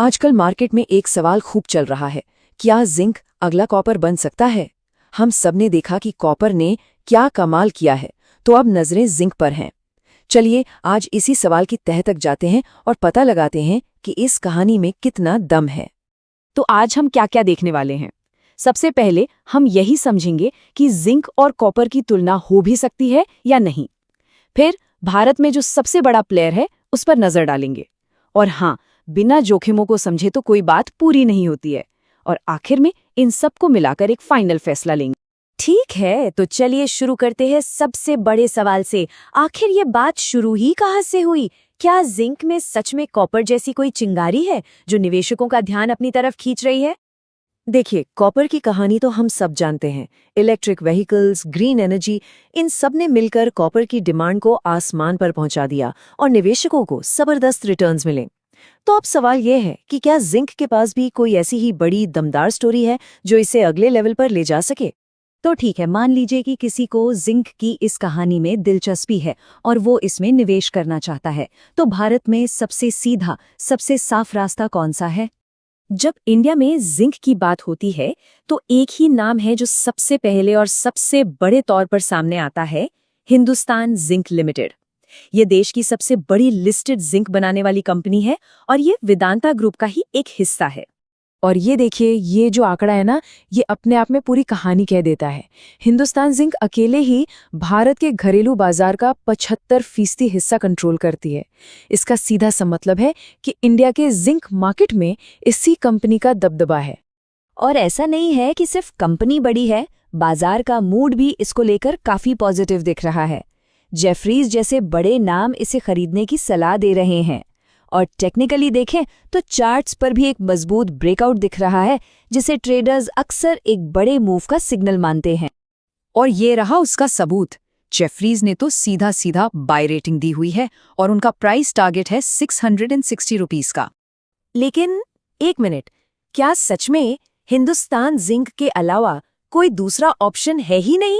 आजकल मार्केट में एक सवाल खूब चल रहा है, क्या जिंक अगला कॉपर बन सकता है? हम सबने देखा कि कॉपर ने क्या कमाल किया है, तो अब नजरें जिंक पर हैं। चलिए आज इसी सवाल की तह तक जाते हैं और पता लगाते हैं कि इस कहानी में कितना दम है। तो आज हम क्या क्या देखने वाले हैं। सबसे पहले हम यही समझेंगे कि जिंक और कॉपर की तुलना हो भी सकती है या नहीं। फिर भारत में जो सबसे बड़ा प्लेयर है उस पर नजर डालेंगे। और हाँ, बिना जोखिमों को समझे तो कोई बात पूरी नहीं होती है। और आखिर में इन सबको मिलाकर एक फाइनल फैसला लेंगे। ठीक है, तो चलिए शुरू करते हैं सबसे बड़े सवाल से। आखिर ये बात शुरू ही कहाँ से हुई? क्या जिंक में सच में कॉपर जैसी कोई चिंगारी है जो निवेशकों का ध्यान अपनी तरफ खींच रही है? देखिए, कॉपर की कहानी तो हम सब जानते हैं। इलेक्ट्रिक व्हीकल्स, ग्रीन एनर्जी, इन सब ने मिलकर कॉपर की डिमांड को आसमान पर पहुंचा दिया और निवेशकों को जबरदस्त रिटर्न्स मिले। तो अब सवाल यह है कि क्या जिंक के पास भी कोई ऐसी ही बड़ी दमदार स्टोरी है जो इसे अगले लेवल पर ले जा सके? तो ठीक है, मान लीजिए कि किसी को जिंक की इस कहानी में दिलचस्पी है और वो इसमें निवेश करना चाहता है। तो भारत में सबसे सीधा, सबसे साफ रास्ता कौन सा है? जब इंडिया में जिंक की बात होती है तो एक ही नाम है जो सबसे पहले और सबसे बड़े तौर पर सामने आता है, हिंदुस्तान जिंक लिमिटेड। ये देश की सबसे बड़ी लिस्टेड जिंक बनाने वाली कंपनी है और ये वेदांता ग्रुप का ही एक हिस्सा है। और ये देखिए, ये जो आंकड़ा है ना, ये अपने आप में पूरी कहानी कह देता है। हिंदुस्तान जिंक अकेले ही भारत के घरेलू बाजार का 75% हिस्सा कंट्रोल करती है। इसका सीधा सा मतलब है कि इंडिया के जिंक मार्केट में इसी कंपनी का दबदबा है। और ऐसा नहीं है कि सिर्फ कंपनी बड़ी है, बाजार का मूड भी इसको लेकर काफी पॉजिटिव दिख रहा है। जेफरीज जैसे बड़े नाम इसे खरीदने की सलाह दे रहे हैं। और टेक्निकली देखें तो चार्ट्स पर भी एक मजबूत ब्रेकआउट दिख रहा है, जिसे ट्रेडर्स अक्सर एक बड़े मूव का सिग्नल मानते हैं। और ये रहा उसका सबूत। जेफरीज ने तो सीधा सीधा बाय रेटिंग दी हुई है और उनका प्राइस टारगेट है 660 रुपीस का। लेकिन एक मिनट, क्या सच में हिंदुस्तान जिंक के अलावा कोई दूसरा ऑप्शन है ही नहीं?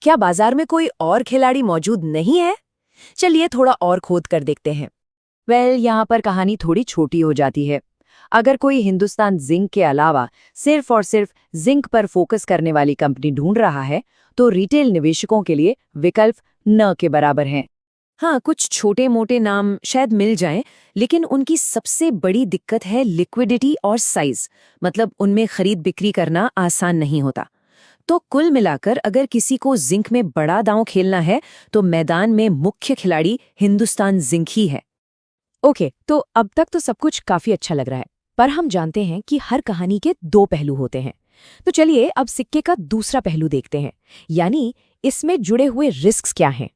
क्या बाजार में कोई और खिलाड़ी मौजूद नहीं है? चलिए थोड़ा और खोद कर देखते हैं। यहाँ पर कहानी थोड़ी छोटी हो जाती है। अगर कोई हिंदुस्तान जिंक के अलावा सिर्फ और सिर्फ जिंक पर फोकस करने वाली कंपनी ढूंढ रहा है, तो रिटेल निवेशकों के लिए विकल्प न के बराबर हैं। हाँ, कुछ छोटे मोटे नाम शायद मिल जाएं, लेकिन उनकी सबसे बड़ी दिक्कत है लिक्विडिटी और साइज। मतलब उनमें खरीद बिक्री करना आसान नहीं होता। तो कुल मिलाकर अगर किसी को जिंक में बड़ा दांव खेलना है तो मैदान में मुख्य खिलाड़ी हिंदुस्तान जिंक ही है। ओके, तो अब तक तो सब कुछ काफी अच्छा लग रहा है, पर हम जानते हैं कि हर कहानी के दो पहलू होते हैं। तो चलिए अब सिक्के का दूसरा पहलू देखते हैं, यानी इसमें जुड़े हुए रिस्क्स क्या हैं।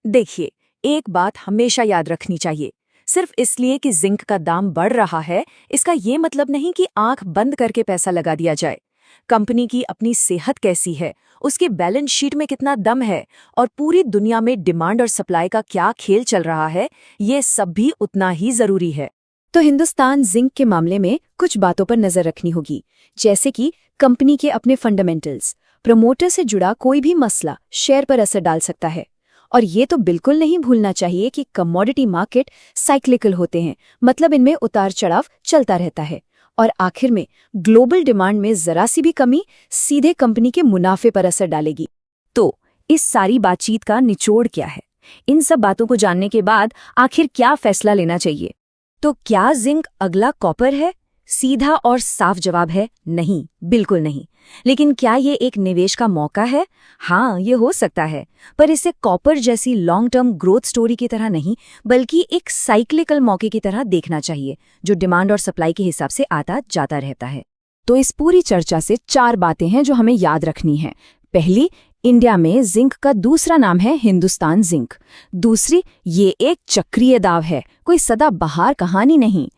देखिए, एक बात हमेशा याद रखनी चाहिए। सिर्फ इसलिए कि जिंक का दाम बढ़ रहा है, इसका ये मतलब नहीं कि आंख बंद करके पैसा लगा दिया जाए। कंपनी की अपनी सेहत कैसी है, उसके बैलेंस शीट में कितना दम है और पूरी दुनिया में डिमांड और सप्लाई का क्या खेल चल रहा है, ये सब भी उतना ही जरूरी है। तो हिंदुस्तान जिंक के मामले में कुछ बातों पर नजर रखनी होगी, जैसे कि कंपनी के अपने फंडामेंटल्स। प्रमोटर से जुड़ा कोई भी मसला शेयर पर असर डाल सकता है। और ये तो बिल्कुल नहीं भूलना चाहिए कि कमोडिटी मार्केट साइक्लिकल होते हैं, मतलब इनमें उतार चढ़ाव चलता रहता है। और आखिर में ग्लोबल डिमांड में जरा सी भी कमी सीधे कंपनी के मुनाफे पर असर डालेगी। तो इस सारी बातचीत का निचोड़ क्या है? इन सब बातों को जानने के बाद आखिर क्या फैसला लेना चाहिए? तो क्या जिंक अगला कॉपर है? सीधा और साफ जवाब है नहीं, बिल्कुल नहीं। लेकिन क्या ये एक निवेश का मौका है? हाँ, ये हो सकता है, पर इसे कॉपर जैसी लॉन्ग टर्म ग्रोथ स्टोरी की तरह नहीं, बल्कि एक साइक्लिकल मौके की तरह देखना चाहिए, जो डिमांड और सप्लाई के हिसाब से आता जाता रहता है। तो इस पूरी चर्चा से 4 बातें हैं जो हमें याद रखनी है। पहली, इंडिया में जिंक का दूसरा नाम है हिंदुस्तान जिंक। दूसरी, ये एक चक्रीय दाव है, कोई सदाबहार कहानी नहीं।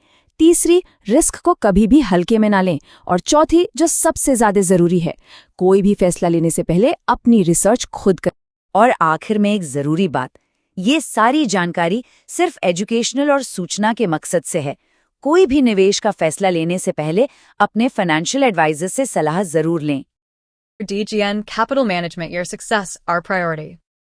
तीसरी, रिस्क को कभी भी हल्के में ना लें। और चौथी, जो सबसे ज्यादा जरूरी है, कोई भी फैसला लेने से पहले अपनी रिसर्च खुद करें। और आखिर में एक जरूरी बात, ये सारी जानकारी सिर्फ एजुकेशनल और सूचना के मकसद से है। कोई भी निवेश का फैसला लेने से पहले अपने फाइनेंशियल एडवाइजर से सलाह जरूर लें। DGN Capital Management, your success, our priority.